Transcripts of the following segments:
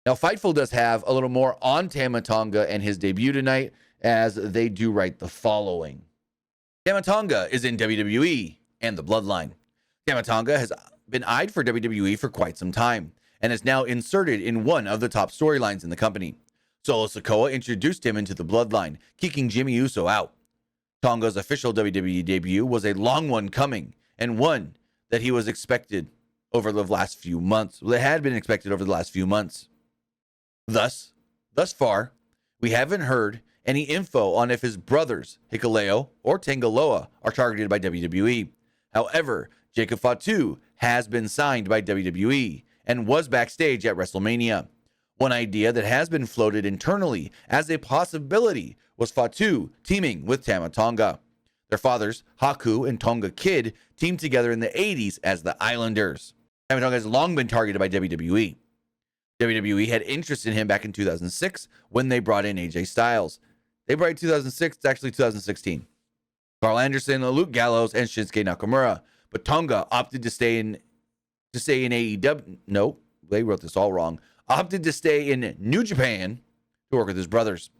Now, Fightful does have a little more on Tama Tonga and his debut tonight, as they do write the following. Tama Tonga is in WWE and the Bloodline. Tama Tonga has been eyed for WWE for quite some time and is now inserted in one of the top storylines in the company. Solo Sikoa introduced him into the Bloodline, kicking Jimmy Uso out. Tonga's official WWE debut was a long one coming, and one that he was expected over the last few months. Well, it had been expected over the last few months. Thus far, we haven't heard any info on if his brothers, Hikuleo or Tangaloa, are targeted by WWE. However, Jacob Fatu has been signed by WWE and was backstage at WrestleMania. One idea that has been floated internally as a possibility was Fatu teaming with Tama Tonga. Their fathers, Haku and Tonga Kid, teamed together in the 80s as the Islanders. Tama Tonga has long been targeted by WWE. WWE had interest in him back in 2006 when they brought in AJ Styles. They brought in 2006, it's actually 2016. Carl Anderson, Luke Gallows, and Shinsuke Nakamura. But Tonga opted to stay in AEW. No, they wrote this all wrong. Opted to stay in New Japan to work with his brothers.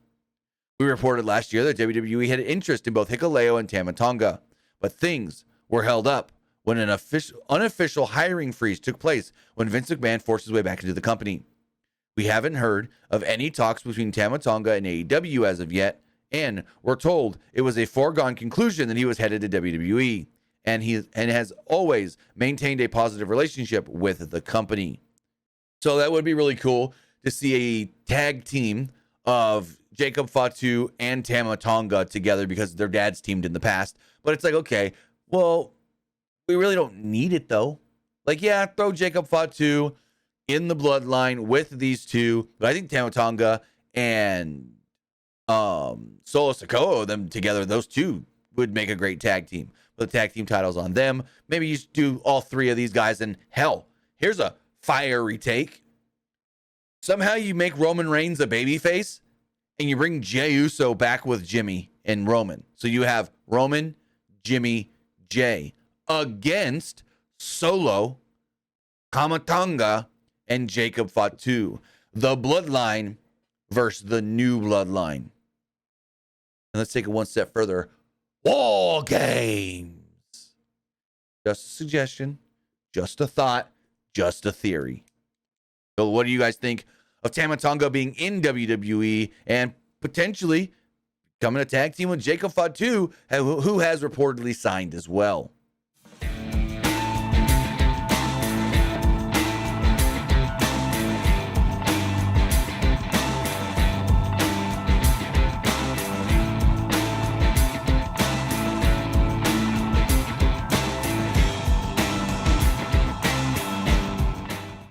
We reported last year that WWE had interest in both Hikuleo and Tama Tonga, but things were held up when an unofficial hiring freeze took place when Vince McMahon forced his way back into the company. We haven't heard of any talks between Tama Tonga and AEW as of yet, and we're told it was a foregone conclusion that he was headed to WWE, and has always maintained a positive relationship with the company. So that would be really cool to see a tag team of Jacob Fatu and Tama Tonga together because their dads teamed in the past. But it's like, okay, well, we really don't need it though. Like, yeah, throw Jacob Fatu in the Bloodline with these two. But I think Tama Tonga and Solo Sikoa, them together, those two would make a great tag team. Put the tag team titles on them. Maybe you do all three of these guys. And hell, here's a fiery take. Somehow you make Roman Reigns a babyface and you bring Jey Uso back with Jimmy and Roman. So you have Roman, Jimmy, Jey against Solo, Tama Tonga, and Jacob Fatu. The Bloodline versus the new Bloodline. And let's take it one step further. War Games. Just a suggestion, just a thought, just a theory. So what do you guys think of Tama Tonga being in WWE and potentially becoming a tag team with Jacob Fatu, who has reportedly signed as well?